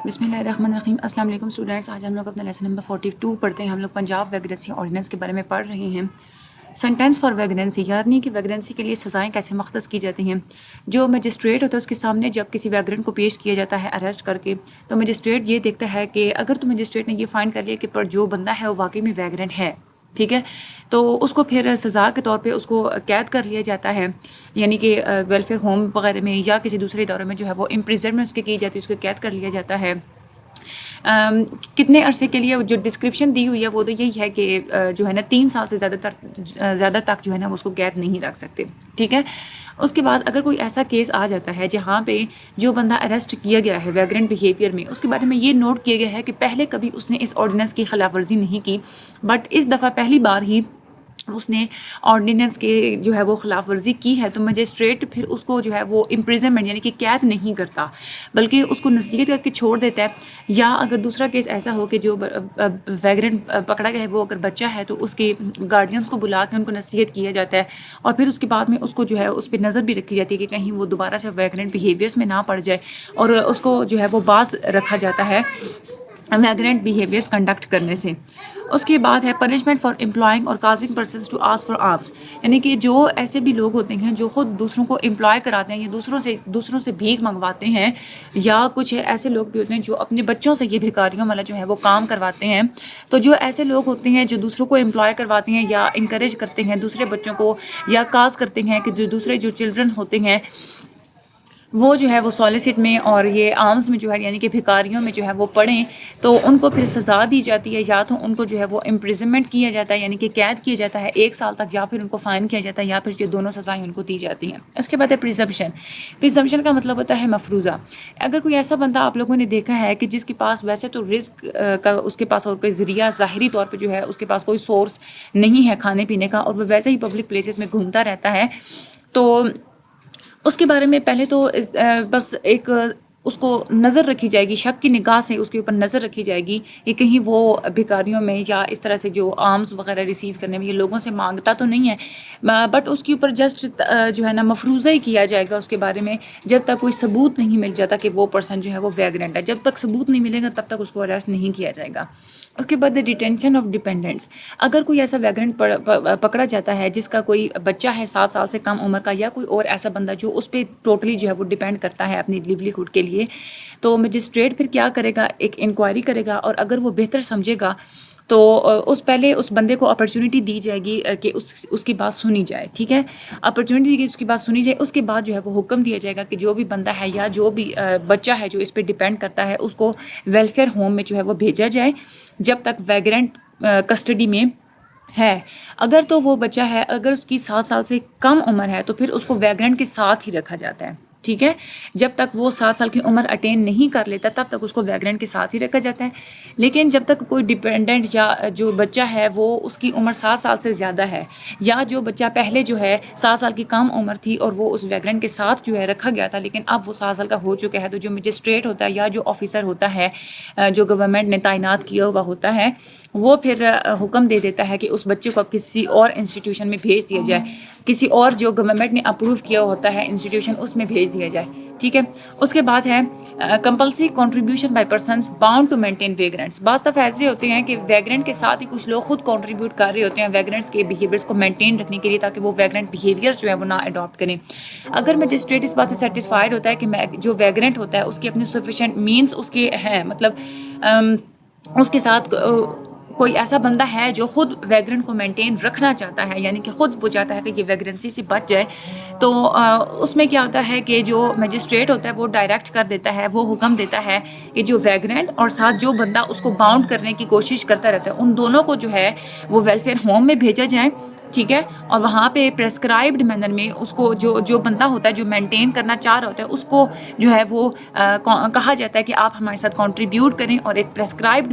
بسم اللہ الرحمن الرحیم۔ السلام علیکم اسٹوڈنٹس، آج ہم لوگ اپنا لیسن نمبر 42 پڑھتے ہیں۔ ہم لوگ پنجاب ویگنسی آرڈیننس کے بارے میں پڑھ رہے ہیں۔ سینٹینس فار ویگنسی، یعنی کہ ویگنسی کے لیے سزائیں کیسے مختص کی جاتی ہیں۔ جو مجسٹریٹ ہوتا ہے اس کے سامنے جب کسی ویگرنٹ کو پیش کیا جاتا ہے اریسٹ کر کے، تو مجسٹریٹ یہ دیکھتا ہے کہ اگر تو مجسٹریٹ نے یہ فائنڈ کر لیا کہ پر جو بندہ ہے وہ واقعی میں ویگرنٹ ہے، ٹھیک ہے، تو اس کو پھر سزا کے طور پہ اس کو قید کر لیا جاتا ہے، یعنی کہ ویلفیئر ہوم وغیرہ میں یا کسی دوسرے ادارے میں جو ہے وہ امپریزنمنٹ اس کی جاتی ہے، اس کو قید کر لیا جاتا ہے۔ کتنے عرصے کے لیے، جو ڈسکرپشن دی ہوئی ہے وہ تو یہی ہے کہ جو ہے نا 3 سال سے زیادہ تک جو ہے نا وہ اس کو قید نہیں رکھ سکتے، ٹھیک ہے۔ اس کے بعد اگر کوئی ایسا کیس آ جاتا ہے جہاں پہ جو بندہ اریسٹ کیا گیا ہے ویگرنٹ بیہیویئر میں، اس کے بارے میں یہ نوٹ کیا گیا ہے کہ پہلے کبھی اس نے اس آرڈیننس کی خلاف ورزی نہیں کی، بٹ اس دفعہ پہلی بار ہی اس نے آرڈیننس کے جو ہے وہ خلاف ورزی کی ہے، تو مجسٹریٹ پھر اس کو جو ہے وہ امپریزنمنٹ یعنی کہ قید نہیں کرتا، بلکہ اس کو نصیحت کر کے چھوڑ دیتا ہے۔ یا اگر دوسرا کیس ایسا ہو کہ جو ویگرنٹ پکڑا گیا ہے وہ اگر بچہ ہے تو اس کے گارڈینس کو بلا کے ان کو نصیحت کیا جاتا ہے، اور پھر اس کے بعد میں اس کو جو ہے اس پہ نظر بھی رکھی جاتی ہے کہ کہیں وہ دوبارہ سے ویگرنٹ بیہیویئرس میں نہ پڑ جائے، اور اس کو جو ہے وہ باز رکھا جاتا ہے ویگرنٹ بیہیویئرس کنڈکٹ کرنے سے۔ اس کے بعد ہے پنشمنٹ فار امپلائنگ اور causing persons to ask for alms, یعنی کہ جو ایسے بھی لوگ ہوتے ہیں جو خود دوسروں کو امپلائی کراتے ہیں یا دوسروں سے بھیک منگواتے ہیں، یا کچھ ایسے لوگ بھی ہوتے ہیں جو اپنے بچوں سے یہ بھکاریوں والا جو ہے وہ کام کرواتے ہیں، تو جو ایسے لوگ ہوتے ہیں جو دوسروں کو امپلائی کرواتے ہیں یا انکریج کرتے ہیں دوسرے بچوں کو، یا کاز کرتے ہیں کہ جو دوسرے جو چلڈرن ہوتے ہیں وہ جو ہے وہ سالیسٹ میں اور یہ آرمس میں جو ہے یعنی کہ بھکاریوں میں جو ہے وہ پڑھیں، تو ان کو پھر سزا دی جاتی ہے، یا تو ان کو جو ہے وہ امپریزنمنٹ کیا جاتا ہے یعنی کہ قید کیا جاتا ہے 1 سال تک، یا پھر ان کو فائن کیا جاتا ہے، یا پھر یہ دونوں سزائیں ان کو دی جاتی ہیں۔ اس کے بعد ہے پریزمپشن کا مطلب ہوتا ہے مفروضہ۔ اگر کوئی ایسا بندہ آپ لوگوں نے دیکھا ہے کہ جس کے پاس ویسے تو رزق کا اس کے پاس اور کوئی ذریعہ ظاہری طور پہ جو ہے اس کے پاس کوئی سورس نہیں ہے کھانے پینے کا، اور وہ ویسے ہی پبلک پلیسز میں گھومتا رہتا ہے، تو اس کے بارے میں پہلے تو بس ایک اس کو نظر رکھی جائے گی، شک کی نگاہ سے اس کے اوپر نظر رکھی جائے گی کہ کہیں وہ بھکاریوں میں یا اس طرح سے جو آرمس وغیرہ ریسیو کرنے میں یہ لوگوں سے مانگتا تو نہیں ہے، بٹ اس کے اوپر جسٹ جو ہے نا مفروضہ ہی کیا جائے گا اس کے بارے میں، جب تک کوئی ثبوت نہیں مل جاتا کہ وہ پرسن جو ہے وہ ویگرنٹ ہے۔ جب تک ثبوت نہیں ملے گا تب تک اس کو اریسٹ نہیں کیا جائے گا۔ اس کے بعد ڈیٹینشن آف ڈیپینڈنٹس، اگر کوئی ایسا ویگرنٹ پکڑا جاتا ہے جس کا کوئی بچہ ہے 7 سال سے کم عمر کا، یا کوئی اور ایسا بندہ جو اس پہ ٹوٹلی جو ہے وہ ڈیپینڈ کرتا ہے اپنی لیولیہوڈ کے لیے، تو مجسٹریٹ پھر کیا کرے گا، ایک انکوائری کرے گا، اور اگر وہ بہتر سمجھے گا تو پہلے اس بندے کو اپرچونٹی دی جائے گی کہ اس کی بات سنی جائے، ٹھیک ہے، اپرچونٹی کی اس کی بات سنی جائے۔ اس کے بعد جو ہے وہ حکم دیا جائے گا کہ جو بھی بندہ ہے یا جو بھی بچہ ہے جو اس پہ ڈیپینڈ کرتا ہے اس کو ویلفیئر ہوم میں جو ہے وہ بھیجا جائے جب تک ویگرنٹ کسٹڈی میں ہے۔ اگر تو وہ بچہ ہے اگر اس کی 7 سال سے کم عمر ہے تو پھر اس کو ویگرنٹ کے ساتھ ہی رکھا جاتا ہے، ٹھیک ہے، جب تک وہ 7 سال کی عمر اٹین نہیں کر لیتا تب تک اس کو ویگرنٹ کے ساتھ ہی رکھا جاتا ہے۔ لیکن جب تک کوئی ڈیپینڈنٹ یا جو بچہ ہے وہ اس کی عمر 7 سال سے زیادہ ہے، یا جو بچہ پہلے جو ہے 7 سال کی کم عمر تھی اور وہ اس ویگرنٹ کے ساتھ جو ہے رکھا گیا تھا، لیکن اب وہ 7 سال کا ہو چکا ہے، تو جو مجسٹریٹ ہوتا ہے یا جو آفیسر ہوتا ہے جو گورنمنٹ نے تعینات کیا ہوا ہوتا ہے، وہ پھر حکم دے دیتا ہے کہ اس بچے کو اب کسی اور انسٹیٹیوشن میں بھیج دیا جائے، کسی اور جو گورنمنٹ نے اپروو کیا ہوتا ہے انسٹیٹیوشن اس میں بھیج دیا جائے، ٹھیک ہے۔ اس کے بعد ہے compulsory contribution by persons bound to maintain vagrants, بعض دفعہ ایسے ہوتے ہیں کہ ویگرنٹ کے ساتھ ہی کچھ لوگ خود کنٹریبیوٹ کر رہے ہوتے ہیں ویگرنٹس کے بیہیویئرس کو مینٹین رکھنے کے لیے، تاکہ وہ ویگرنٹ بیہیویئرس جو ہے وہ نہ اڈاپٹ کریں۔ اگر مجسٹریٹ اس بات سے سیٹسفائڈ ہوتا ہے کہ جو ویگرنٹ ہوتا ہے اس کے اپنے سفیشینٹ مینس اس کے ہیں، مطلب اس کے ساتھ کوئی ایسا بندہ ہے جو خود ویگرنٹ کو مینٹین رکھنا چاہتا ہے، یعنی کہ خود وہ چاہتا ہے کہ یہ ویگرنسی سے بچ جائے، تو اس میں کیا ہوتا ہے کہ جو مجسٹریٹ ہوتا ہے وہ ڈائریکٹ کر دیتا ہے، وہ حکم دیتا ہے کہ جو ویگرنٹ اور ساتھ جو بندہ اس کو باؤنڈ کرنے کی کوشش کرتا رہتا ہے ان دونوں کو جو ہے وہ ویلفیئر ہوم میں بھیجا جائے، ٹھیک ہے، اور وہاں پہ پریسکرائبڈ مینر میں اس کو جو بندہ ہوتا ہے جو مینٹین کرنا چاہ رہا ہوتا ہے اس کو جو ہے وہ کہا جاتا ہے کہ آپ ہمارے ساتھ کنٹریبیوٹ کریں، اور ایک پریسکرائبڈ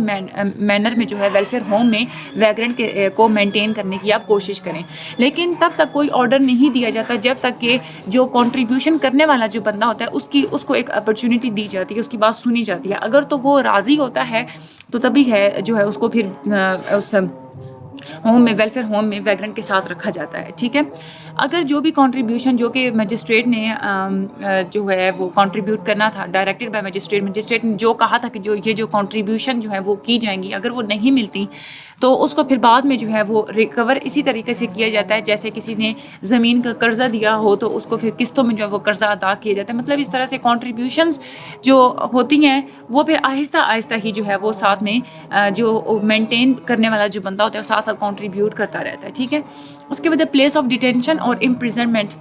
مینر میں جو ہے ویلفیئر ہوم میں ویگرنٹ کو مینٹین کرنے کی آپ کوشش کریں۔ لیکن تب تک کوئی آرڈر نہیں دیا جاتا جب تک کہ جو کنٹریبیوشن کرنے والا جو بندہ ہوتا ہے اس کو ایک اپرچونٹی دی جاتی ہے، اس کی بات سنی جاتی ہے۔ اگر تو وہ راضی ہوتا ہے تو تبھی ہے جو ہے اس کو پھر اس ہوم میں ویلفیئر ہوم میں ویگرنٹ کے ساتھ رکھا جاتا ہے، ٹھیک ہے۔ اگر جو بھی کنٹریبیوشن جو کہ مجسٹریٹ نے جو ہے وہ کنٹریبیوٹ کرنا تھا ڈائریکٹڈ بائی مجسٹریٹ نے جو کہا تھا کہ یہ جو کنٹریبیوشن جو ہے وہ کی جائیں گی، اگر وہ نہیں ملتی تو اس کو پھر بعد میں جو ہے وہ ریکور اسی طریقے سے کیا جاتا ہے جیسے کسی نے زمین کا قرضہ دیا ہو تو اس کو پھر قسطوں میں جو ہے وہ قرضہ ادا کیا جاتا ہے. مطلب اس طرح سے کنٹریبیوشنز جو ہوتی ہیں وہ پھر آہستہ آہستہ ہی جو ہے وہ ساتھ میں جو مینٹین کرنے والا جو بندہ ہوتا ہے وہ ساتھ ساتھ کنٹریبیوٹ کرتا رہتا ہے. ٹھیک ہے. اس کے بعد پلیس آف ڈیٹینشن اور امپریزنمنٹ،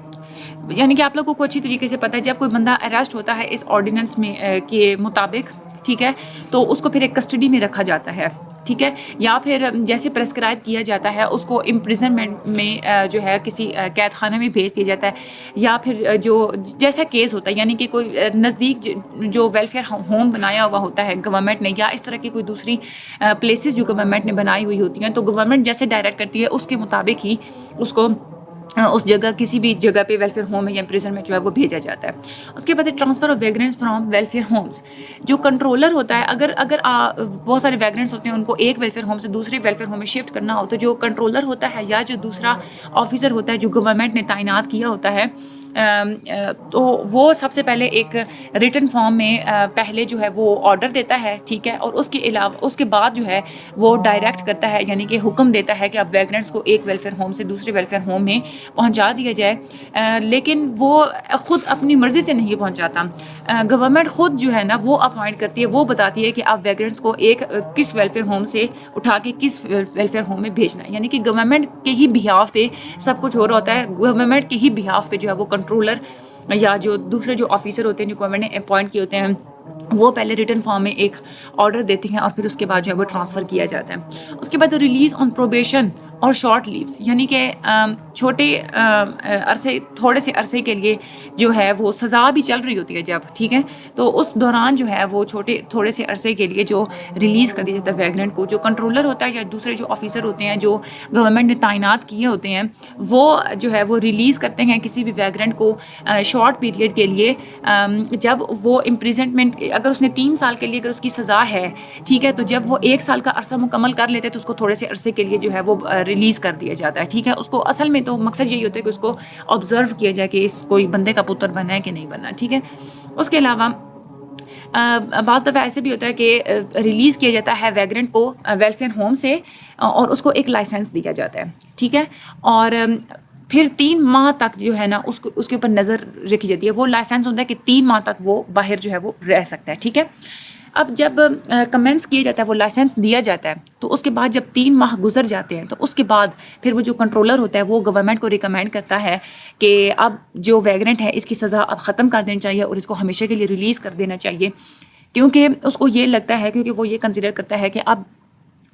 یعنی کہ آپ لوگوں کو اچھی طریقے سے پتہ ہے جب کوئی بندہ اریسٹ ہوتا ہے اس آرڈیننس میں کے مطابق، ٹھیک ہے، تو اس کو پھر ایک کسٹڈی میں رکھا جاتا ہے. ٹھیک ہے. یا پھر جیسے پرسکرائب کیا جاتا ہے اس کو امپریزنمنٹ میں جو ہے کسی قید خانے میں بھیج دیا جاتا ہے، یا پھر جو جیسا کیس ہوتا ہے یعنی کہ کوئی نزدیک جو ویلفیئر ہوم بنایا ہوا ہوتا ہے گورنمنٹ نے، یا اس طرح کی کوئی دوسری پلیسز جو گورنمنٹ نے بنائی ہوئی ہوتی ہیں، تو گورنمنٹ جیسے ڈائریکٹ کرتی ہے اس کے مطابق ہی اس کو اس جگہ کسی بھی جگہ پہ ویلفیئر ہوم میں یا پریزن میں جو ہے وہ بھیجا جاتا ہے. اس کے بعد transfer of vagrants from welfare homes, جو کنٹرولر ہوتا ہے اگر بہت سارے ویگرینٹس ہوتے ہیں ان کو ایک ویلفیئر ہوم سے دوسرے ویلفیئر ہوم میں شفٹ کرنا ہو تو جو کنٹرولر ہوتا ہے یا جو دوسرا آفیسر ہوتا ہے جو گورنمنٹ نے تعینات کیا ہوتا ہے تو وہ سب سے پہلے ایک ریٹن فارم میں پہلے جو ہے وہ آرڈر دیتا ہے. ٹھیک ہے. اور اس کے علاوہ اس کے بعد جو ہے وہ ڈائریکٹ کرتا ہے یعنی کہ حکم دیتا ہے کہ اب ویگرینٹس کو ایک ویلفیئر ہوم سے دوسرے ویلفیئر ہوم میں پہنچا دیا جائے. لیکن وہ خود اپنی مرضی سے نہیں پہنچاتا. گورنمنٹ خود جو ہے نا وہ اپوائنٹ کرتی ہے، وہ بتاتی ہے کہ آپ ویگرینٹس کو ایک کس ویلفیئر ہوم سے اٹھا کے کس ویلفیئر ہوم میں بھیجنا ہے. یعنی کہ گورنمنٹ کے ہی بہاف پہ سب کچھ ہو رہا ہوتا ہے. گورنمنٹ کے ہی بہاف پہ جو ہے وہ کنٹرولر یا جو دوسرے جو آفیسر ہوتے ہیں جو گورنمنٹ نے اپوائنٹ کیے ہوتے ہیں وہ پہلے ریٹن فارم میں ایک آرڈر دیتے ہیں اور پھر اس کے بعد جو ہے وہ ٹرانسفر کیا جاتا ہے. اس کے بعد ریلیز آن پروبیشن اور شارٹ لیوز، یعنی کہ چھوٹے عرصے تھوڑے سے عرصے کے لیے جو ہے وہ سزا بھی چل رہی ہوتی ہے جب، ٹھیک ہے، تو اس دوران جو ہے وہ تھوڑے سے عرصے کے لیے جو ریلیز کر دیا جاتا ہے ویگرینٹ کو. جو کنٹرولر ہوتا ہے یا دوسرے جو آفیسر ہوتے ہیں جو گورنمنٹ نے تعینات کیے ہوتے ہیں وہ جو ہے وہ ریلیز کرتے ہیں کسی بھی ویگرینٹ کو شارٹ پیریڈ کے لیے جب وہ امپریزنمنٹ اگر اس نے 3 سال کے لیے اگر اس کی سزا ہے، ٹھیک ہے، تو جب وہ 1 سال کا عرصہ مکمل کر لیتے ہیں تو اس کو تھوڑے سے عرصے کے لیے جو ہے وہ ریلیز کر دیا جاتا ہے. ٹھیک ہے. اس کو اصل میں تو مقصد یہی ہوتا ہے کہ اس کو آبزرو کیا جائے کہ اس کوئی بندے کا پتر بنا ہے کہ نہیں بنا. ٹھیک ہے. اس کے علاوہ بعض دفعہ ایسے بھی ہوتا ہے کہ ریلیز کیا جاتا ہے ویگرینٹ کو ویلفیئر ہوم سے اور اس کو ایک لائسنس دیا جاتا ہے. ٹھیک ہے. اور پھر 3 ماہ تک جو ہے نا اس کے اوپر نظر رکھی جاتی ہے. وہ لائسنس ہوتا ہے کہ 3 ماہ تک وہ باہر جو ہے وہ رہ سکتا ہے. ٹھیک ہے. اب جب کمنس کیا جاتا ہے وہ لائسنس دیا جاتا ہے تو اس کے بعد جب 3 ماہ گزر جاتے ہیں تو اس کے بعد پھر وہ جو کنٹرولر ہوتا ہے وہ گورنمنٹ کو ریکمینڈ کرتا ہے کہ اب جو ویگرینٹ ہے اس کی سزا اب ختم کر دینی چاہیے اور اس کو ہمیشہ کے لیے ریلیز کر دینا چاہیے، کیونکہ اس کو یہ لگتا ہے کیونکہ وہ یہ کنسیڈر کرتا ہے کہ اب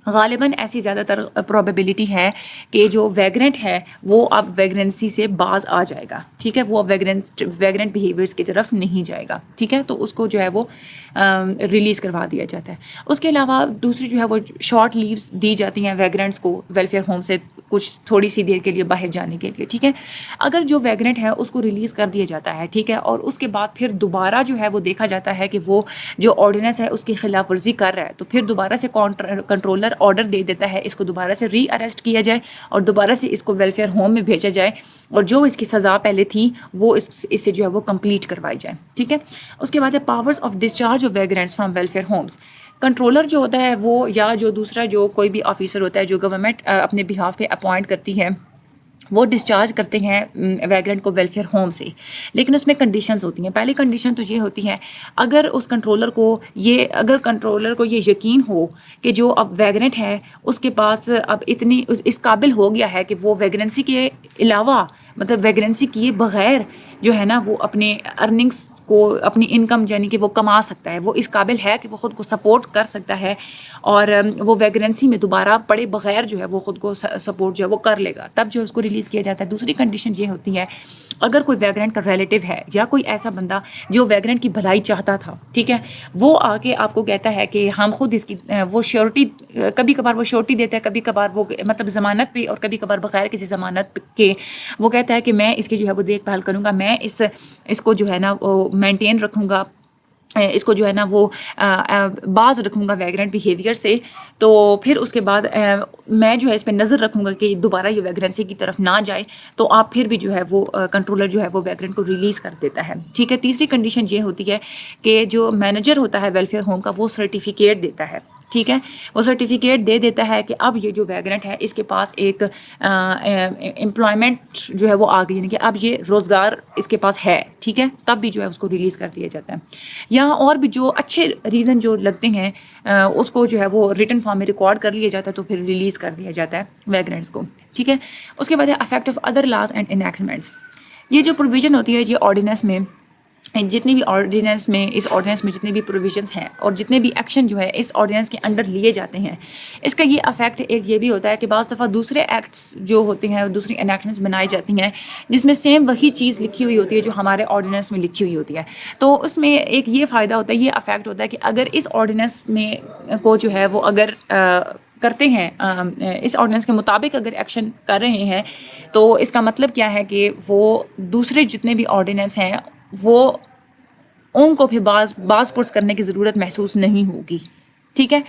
غالباً ایسی زیادہ تر پروبیبلٹی ہے کہ جو ویگرینٹ ہے وہ اب ویگرینسی سے باز آ جائے گا. ٹھیک ہے. وہ اب ویگرینٹ بیہیویئرس کی طرف نہیں جائے گا. ٹھیک ہے. تو اس کو جو ہے وہ ریلیز کروا دیا جاتا ہے. اس کے علاوہ دوسری جو ہے وہ شارٹ لیوز دی جاتی ہیں ویگرینٹس کو ویلفیئر ہوم سے کچھ تھوڑی سی دیر کے لیے باہر جانے کے لیے. ٹھیک ہے. اگر جو ویگرینٹ ہے اس کو ریلیز کر دیا جاتا ہے، ٹھیک ہے، اور اس کے بعد پھر دوبارہ جو ہے وہ دیکھا جاتا ہے کہ وہ جو آرڈیننس ہے اس کی خلاف ورزی کر رہا ہے تو پھر دوبارہ سے کنٹرولر آرڈر دے دیتا ہے اس کو دوبارہ سے ری اریسٹ کیا جائے اور دوبارہ سے اس کو ویلفیئر ہوم میں بھیجا جائے اور جو اس کی سزا پہلے تھی وہ اس سے جو ہے وہ کمپلیٹ کروائی جائے. ٹھیک ہے. اس کے بعد ہے powers of discharge of vagrants from welfare homes. Controller جو ہوتا ہے وہ یا جو دوسرا جو کوئی بھی آفیسر ہوتا ہے جو گورنمنٹ اپنے بہاف پہ اپوائنٹ کرتی ہے وہ ڈسچارج کرتے ہیں ویگرینٹ کو ویلفیئر ہوم سے، لیکن اس میں کنڈیشنز ہوتی ہیں. پہلی کنڈیشن تو یہ ہوتی ہے اگر کنٹرولر کو یہ یقین ہو کہ جو اب ویگرینٹ ہے اس کے پاس اب اتنی اس قابل ہو گیا ہے کہ وہ ویگرینسی کے علاوہ مطلب ویگرینسی کیے بغیر جو ہے نا وہ اپنے ارننگس کو اپنی انکم یعنی کہ وہ کما سکتا ہے، وہ اس قابل ہے کہ وہ خود کو سپورٹ کر سکتا ہے اور وہ ویگرینسی میں دوبارہ پڑے بغیر جو ہے وہ خود کو سپورٹ جو ہے وہ کر لے گا، تب جو اس کو ریلیز کیا جاتا ہے. دوسری کنڈیشن یہ ہوتی ہے اگر کوئی ویگرینٹ کا ریلیٹیو ہے یا کوئی ایسا بندہ جو ویگرینٹ کی بھلائی چاہتا تھا، ٹھیک ہے، وہ آ کے آپ کو کہتا ہے کہ ہم خود اس کی وہ شیورٹی کبھی کبھار وہ شیورٹی دیتا ہے، کبھی کبھار وہ مطلب ضمانت پہ اور کبھی کبھار بغیر کسی ضمانت کے وہ کہتا ہے کہ میں اس کی جو ہے وہ دیکھ بھال کروں گا، میں اس کو جو ہے نا وہ مینٹین رکھوں گا اس کو جو ہے نا وہ باز رکھوں گا ویگرنٹ بیہیویئر سے، تو پھر اس کے بعد میں جو ہے اس پہ نظر رکھوں گا کہ دوبارہ یہ ویگرنسی کی طرف نہ جائے، تو آپ پھر بھی جو ہے وہ کنٹرولر جو ہے وہ ویگرنٹ کو ریلیز کر دیتا ہے، ٹھیک ہے۔ تیسری کنڈیشن یہ ہوتی ہے کہ جو مینیجر ہوتا ہے ویلفیئر ہوم کا، وہ سرٹیفکیٹ دیتا ہے، ٹھیک ہے، وہ سرٹیفکیٹ دے دیتا ہے کہ اب یہ جو ویگرنٹ ہے اس کے پاس ایک امپلائمنٹ جو ہے وہ آ گئی، یعنی کہ اب یہ روزگار اس کے پاس ہے، ٹھیک ہے، تب بھی جو ہے اس کو ریلیز کر دیا جاتا ہے۔ یہاں اور بھی جو اچھے ریزن جو لگتے ہیں اس کو جو ہے وہ ریٹن فارم میں ریکارڈ کر لیا جاتا ہے، تو پھر ریلیز کر دیا جاتا ہے ویگرنٹس کو، ٹھیک ہے۔ اس کے بعد ہے effect of other laws and enactments. یہ جو پروویژن ہوتی ہے یہ آرڈیننس میں، جتنی بھی آرڈیننس میں، اس آرڈیننس میں جتنے بھی پروویژنس ہیں اور جتنے بھی ایکشن جو ہے اس آرڈیننس کے انڈر لیے جاتے ہیں، اس کا یہ افیکٹ ایک یہ بھی ہوتا ہے کہ بعض دفعہ دوسرے ایکٹس جو ہوتے ہیں، دوسری انیکٹمنٹس بنائی جاتی ہیں جس میں سیم وہی چیز لکھی ہوئی ہوتی ہے جو ہمارے آرڈیننس میں لکھی ہوئی ہوتی ہے، تو اس میں ایک یہ فائدہ ہوتا ہے، یہ افیکٹ ہوتا ہے کہ اگر اس آرڈیننس میں کو جو ہے وہ اگر کرتے ہیں، اس آرڈیننس کے مطابق اگر ایکشن کر رہے ہیں، تو اس کا مطلب کیا ہے کہ وہ دوسرے جتنے بھی آرڈیننس ہیں وہ ان کو پھر باز پرس کرنے کی ضرورت محسوس نہیں ہوگی، ٹھیک ہے،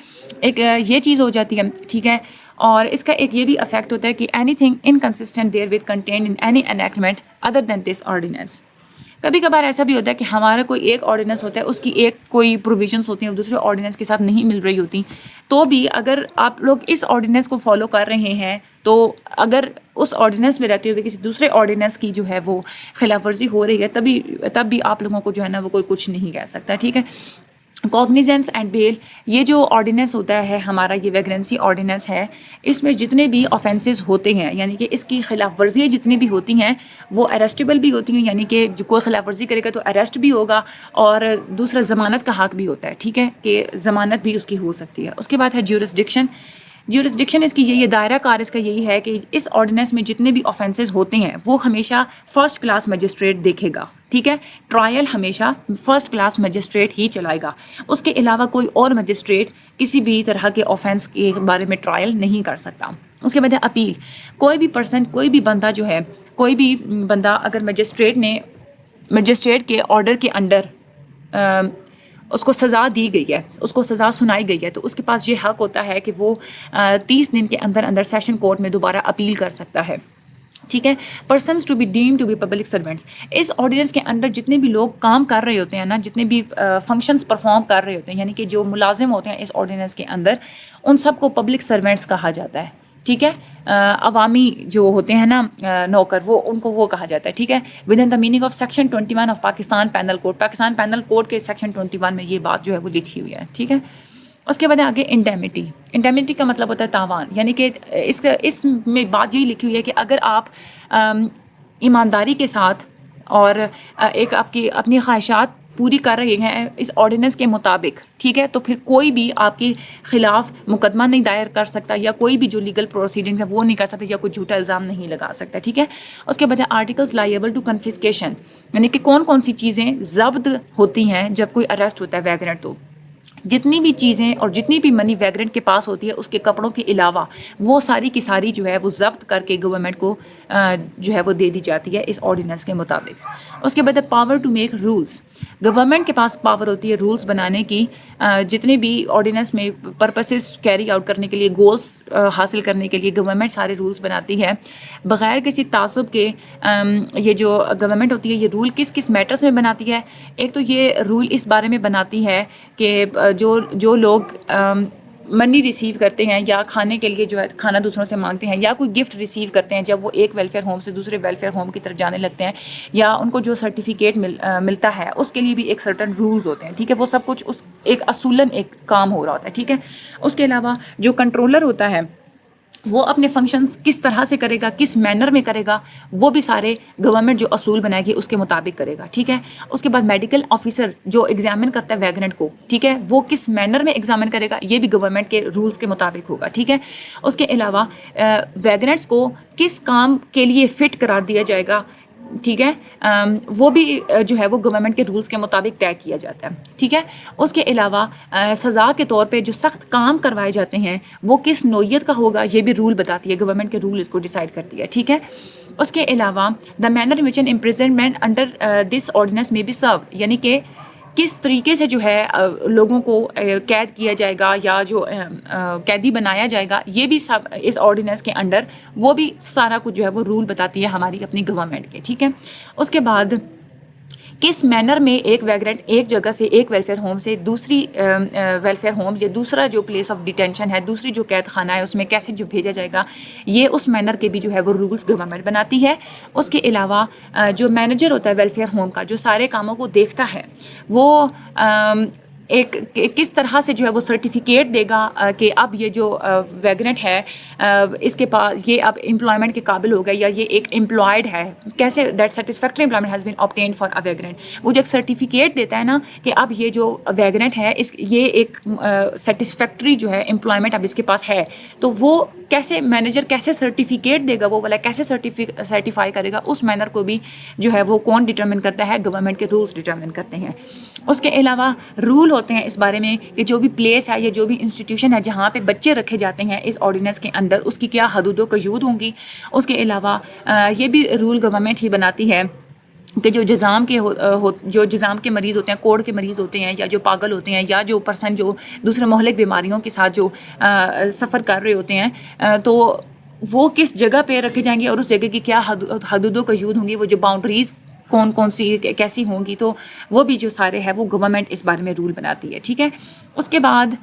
ایک یہ چیز ہو جاتی ہے، ٹھیک ہے۔ اور اس کا ایک یہ بھی افیکٹ ہوتا ہے کہ anything inconsistent therewith contained in any enactment other than this ordinance. کبھی کبھار ایسا بھی ہوتا ہے کہ ہمارا کوئی ایک آرڈیننس ہوتا ہے، اس کی ایک کوئی پروویژنس ہوتی ہیں وہ دوسرے آرڈیننس کے ساتھ نہیں مل رہی ہوتی، تو بھی اگر آپ لوگ اس آرڈیننس کو فالو کر رہے ہیں، تو اگر اس آرڈیننس میں رہتے ہوئے کسی دوسرے آرڈیننس کی جو ہے وہ خلاف ورزی ہو رہی ہے، تب بھی آپ لوگوں کو جو ہے نا وہ کوئی کچھ نہیں کہہ سکتا، ٹھیک ہے۔ کوگنیزنس اینڈ بیل، یہ جو آرڈیننس ہوتا ہے ہمارا، یہ ویگرنسی آرڈیننس ہے، اس میں جتنے بھی آفینسز ہوتے ہیں، یعنی کہ اس کی خلاف ورزیاں جتنی بھی ہوتی ہیں وہ اریسٹیبل بھی ہوتی ہیں، یعنی کہ جو کوئی خلاف ورزی کرے گا تو اریسٹ بھی ہوگا، اور دوسرا ضمانت کا حق بھی ہوتا ہے، ٹھیک ہے، کہ ضمانت بھی اس کی ہو سکتی ہے۔ اس کے بعد ہے جیورسڈکشن۔ جیورسڈکشن اس کی یہی دائرہ کار اس کا یہی ہے کہ اس آرڈیننس میں جتنے بھی آفینسز ہوتے ہیں وہ ہمیشہ فرسٹ کلاس مجسٹریٹ دیکھے گا، ٹھیک ہے، ٹرائل ہمیشہ فرسٹ کلاس مجسٹریٹ ہی چلائے گا، اس کے علاوہ کوئی اور مجسٹریٹ کسی بھی طرح کے آفینس کے بارے میں ٹرائل نہیں کر سکتا۔ اس کے بعد ہے اپیل۔ کوئی بھی پرسن، کوئی بھی بندہ جو ہے، کوئی بھی بندہ اگر مجسٹریٹ کے آرڈر کے انڈر اس کو سزا دی گئی ہے، اس کو سزا سنائی گئی ہے، تو اس کے پاس یہ حق ہوتا ہے کہ وہ 30 دن کے اندر سیشن کورٹ میں دوبارہ اپیل کر سکتا ہے، ٹھیک ہے۔ Persons to be deemed to be public servants, اس آرڈیننس کے اندر جتنے بھی لوگ کام کر رہے ہوتے ہیں نا، جتنے بھی فنکشنز پرفارم کر رہے ہوتے ہیں، یعنی کہ جو ملازم ہوتے ہیں اس آرڈیننس کے اندر، ان سب کو پبلک سروینٹس کہا جاتا ہے، ٹھیک ہے۔ عوامی جو ہوتے ہیں نا نوکر، وہ ان کو وہ کہا جاتا ہے، ٹھیک ہے، with in the meaning of section 21 of Pakistan penal code. Pakistan penal code کے سیکشن 21 میں یہ بات جو ہے وہ لکھی ہوئی ہے، ٹھیک ہے۔ اس کے بعد آگے انڈیمنٹی۔ انڈیمنٹی کا مطلب ہوتا ہے تاوان، یعنی کہ اس میں بات یہی لکھی ہوئی ہے کہ اگر آپ ایمانداری کے ساتھ اور ایک آپ کی اپنی خواہشات پوری کر رہے ہیں اس آرڈیننس کے مطابق، ٹھیک ہے، تو پھر کوئی بھی آپ کے خلاف مقدمہ نہیں دائر کر سکتا، یا کوئی بھی جو لیگل پروسیڈنگ ہے وہ نہیں کر سکتا، یا کوئی جھوٹا الزام نہیں لگا سکتا، ٹھیک ہے۔ اس کے بعد آرٹیکلز لائیبل ٹو کنفسکیشن، یعنی کہ کون کون سی چیزیں ضبط ہوتی ہیں جب کوئی اریسٹ ہوتا ہے ویگرنٹ، تو جتنی بھی چیزیں اور جتنی بھی منی ویگرنٹ کے پاس ہوتی ہے اس کے کپڑوں کے علاوہ وہ ساری کی ساری جو ہے وہ ضبط کر کے گورنمنٹ کو جو ہے وہ دے دی جاتی ہے اس آرڈیننس کے مطابق۔ اس کے بعد power to make rules, government کے پاس پاور ہوتی ہے رولس بنانے کی، جتنے بھی آرڈیننس میں پرپسز کیری آؤٹ کرنے کے لیے، گولس حاصل کرنے کے لیے گورنمنٹ سارے رولس بناتی ہے بغیر کسی تعصب کے۔ یہ جو گورنمنٹ ہوتی ہے یہ رول کس کس میٹرز میں بناتی ہے؟ ایک تو یہ رول اس بارے میں بناتی ہے کہ جو لوگ منی ریسیو کرتے ہیں یا کھانے کے لیے جو ہے کھانا دوسروں سے مانگتے ہیں، یا کوئی گفٹ ریسیو کرتے ہیں جب وہ ایک ویلفیئر ہوم سے دوسرے ویلفیئر ہوم کی طرف جانے لگتے ہیں، یا ان کو جو سرٹیفکیٹ ملتا ہے اس کے لیے بھی ایک سرٹن رولز ہوتے ہیں، ٹھیک ہے، وہ سب کچھ اس ایک اصولاً ایک کام ہو رہا ہوتا ہے، ٹھیک ہے۔ اس کے علاوہ جو کنٹرولر ہوتا ہے وہ اپنے فنکشنز کس طرح سے کرے گا، کس مینر میں کرے گا، وہ بھی سارے گورنمنٹ جو اصول بنائے گی اس کے مطابق کرے گا، ٹھیک ہے۔ اس کے بعد میڈیکل آفیسر جو ایگزامن کرتا ہے ویگرنٹ کو، ٹھیک ہے، وہ کس مینر میں ایگزامن کرے گا یہ بھی گورنمنٹ کے رولز کے مطابق ہوگا، ٹھیک ہے۔ اس کے علاوہ ویگرنٹس کو کس کام کے لیے فٹ قرار دیا جائے گا، ٹھیک ہے، وہ بھی جو ہے وہ گورنمنٹ کے رولز کے مطابق طے کیا جاتا ہے، ٹھیک ہے۔ اس کے علاوہ سزا کے طور پہ جو سخت کام کروائے جاتے ہیں وہ کس نوعیت کا ہوگا یہ بھی رول بتاتی ہے، گورنمنٹ کے رول اس کو ڈیسائیڈ کرتی ہے، ٹھیک ہے۔ اس کے علاوہ the manner in which an imprisonment under this ordinance میں بی سرو، یعنی کہ کس طریقے سے جو ہے لوگوں کو قید کیا جائے گا یا جو قیدی بنایا جائے گا، یہ بھی سب اس آرڈیننس کے انڈر وہ بھی سارا کچھ جو ہے وہ رول بتاتی ہے ہماری اپنی گورنمنٹ کے. ٹھیک ہے. اس کے بعد کس مینر میں ایک ویگرنٹ ایک جگہ سے ایک ویلفیئر ہوم سے دوسری ویلفیئر ہوم یا دوسرا جو پلیس آف ڈیٹینشن ہے، دوسری جو قید خانہ ہے، اس میں کیسے جو بھیجا جائے گا، یہ اس مینر کے بھی جو ہے وہ رولز گورنمنٹ بناتی ہے. اس کے علاوہ جو مینیجر ہوتا ہے ویلفیئر ہوم کا، جو سارے کاموں کو دیکھتا ہے، وہ ایک کس طرح سے جو ہے وہ سرٹیفکیٹ دے گا کہ اب یہ جو ویگرنٹ ہے اس کے پاس یہ اب امپلائمنٹ کے قابل ہو گیا یا یہ ایک امپلائڈ ہے، کیسے that satisfactory employment has been obtained for a vagrant. وہ جو ایک سرٹیفکیٹ دیتا ہے نا کہ اب یہ جو ویگرنٹ ہے یہ ایک سیٹسفیکٹری جو ہے امپلائمنٹ اب اس کے پاس ہے، تو وہ کیسے مینیجر کیسے سرٹیفکیٹ دے گا، وہ والا کیسے سرٹیفائی کرے گا، اس مینر کو بھی جو ہے وہ کون ڈٹرمن کرتا ہے، گورنمنٹ کے رولز ڈٹرمن کرتے ہیں. اس کے علاوہ رول ہوتے ہیں اس بارے میں کہ جو بھی پلیس ہے یا جو بھی انسٹیٹیوشن ہے جہاں پہ بچے رکھے جاتے ہیں اس آرڈیننس کے اندر، اس کی کیا حدود و قیود ہوں گی. اس کے علاوہ یہ بھی رول گورنمنٹ ہی بناتی ہے کہ جو جزام کے مریض ہوتے ہیں، کوڑ کے مریض ہوتے ہیں، یا جو پاگل ہوتے ہیں، یا جو پرسن جو دوسرے مہلک بیماریوں کے ساتھ جو سفر کر رہے ہوتے ہیں، تو وہ کس جگہ پہ رکھے جائیں گے اور اس جگہ کی کیا حدود و قیود ہوں گی، وہ جو باؤنڈریز کون سی کیسی ہوں گی، تو وہ بھی جو سارے ہیں وہ گورنمنٹ اس بارے میں رول بناتی ہے. ٹھیک ہے. اس کے بعد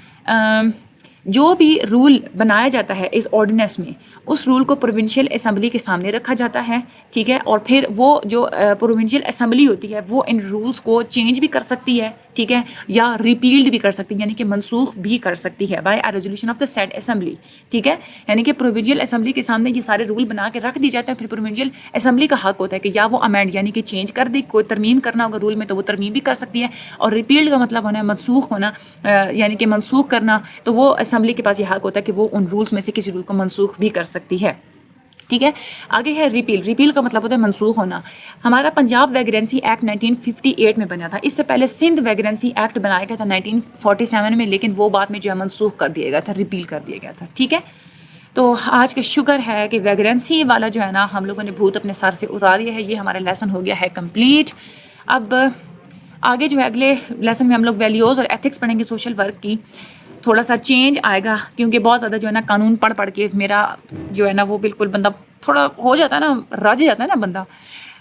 جو بھی رول بنایا جاتا ہے اس آرڈیننس میں، اس رول کو پروونشل اسمبلی کے سامنے رکھا جاتا ہے. ٹھیک ہے. اور پھر وہ جو پروونشل اسمبلی ہوتی ہے وہ ان رولز کو چینج بھی کر سکتی ہے. ٹھیک ہے. یا ریپیلڈ بھی کر سکتی ہے، یعنی کہ منسوخ بھی کر سکتی ہے by a resolution of the said assembly. ٹھیک ہے. یعنی کہ پروونشل اسمبلی کے سامنے یہ سارے رول بنا کے رکھ دی جاتے ہیں، پھر پروونشل اسمبلی کا حق ہوتا ہے کہ یا وہ امینڈ یعنی کہ چینج کر دے، کوئی ترمیم کرنا ہوگا رول میں تو وہ ترمیم بھی کر سکتی ہے. اور ریپیلڈ کا مطلب ہونا ہے منسوخ ہونا، یعنی کہ منسوخ کرنا، تو وہ اسمبلی کے پاس یہ حق ہوتا ہے کہ وہ ان رولز میں سے کسی رول کو منسوخ بھی کر سکتی ہے. ٹھیک ہے. آگے ہے ریپیل. ریپیل کا مطلب ہوتا ہے منسوخ ہونا. ہمارا پنجاب ویگرنسی ایکٹ 1958 میں بنا تھا. اس سے پہلے سندھ ویگرنسی ایکٹ بنایا گیا تھا 1947 میں، لیکن وہ بعد میں جو ہے منسوخ کر دیا گیا تھا، ریپیل کر دیا گیا تھا. ٹھیک ہے. تو آج کا شکر ہے کہ ویگرنسی والا جو ہے نا ہم لوگوں نے بھوت اپنے سر سے اتاریا ہے. یہ ہمارا لیسن ہو گیا ہے کمپلیٹ. اب آگے جو ہے اگلے لیسن میں ہم لوگ ویلیوز اور ایتھکس پڑھیں گے سوشل ورک کی. تھوڑا سا چینج آئے گا کیونکہ بہت زیادہ جو ہے نا قانون پڑھ کے میرا جو ہے نا وہ بالکل بندہ تھوڑا ہو جاتا ہے نا، رج جاتا ہے نا بندہ.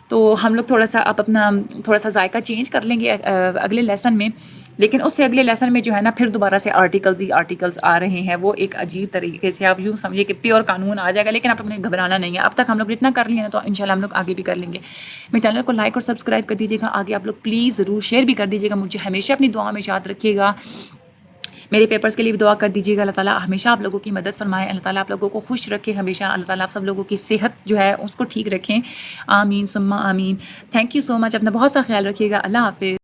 تو ہم لوگ تھوڑا سا اب اپنا تھوڑا سا ذائقہ چینج کر لیں گے اگلے لیسن میں. لیکن اس سے اگلے لیسن میں جو ہے نا پھر دوبارہ سے آرٹیکلز آ رہے ہیں. وہ ایک عجیب طریقے سے آپ یوں سمجھیے کہ پیور قانون آ جائے گا، لیکن آپ لوگوں نے گھبرانا نہیں ہے. اب تک ہم لوگ جتنا کر لیے نا تو انشاءاللہ ہم لوگ آگے بھی کر لیں گے. میرے چینل کو لائک اور سبسکرائب کر دیجیے گا. آگے آپ لوگ پلیز ضرور شیئر بھی کر دیجیے گا. مجھے ہمیشہ اپنی دعا میں یاد رکھیے گا. میرے پیپرز کے لیے بھی دعا کر دیجیے گا. اللہ تعالیٰ ہمیشہ آپ لوگوں کی مدد فرمائے. اللہ تعالیٰ آپ لوگوں کو خوش رکھے ہمیشہ. اللہ تعالیٰ آپ سب لوگوں کی صحت جو ہے اس کو ٹھیک رکھیں. آمین ثم آمین. تھینک یو سو مچ. اپنا بہت سا خیال رکھیے گا. اللہ حافظ.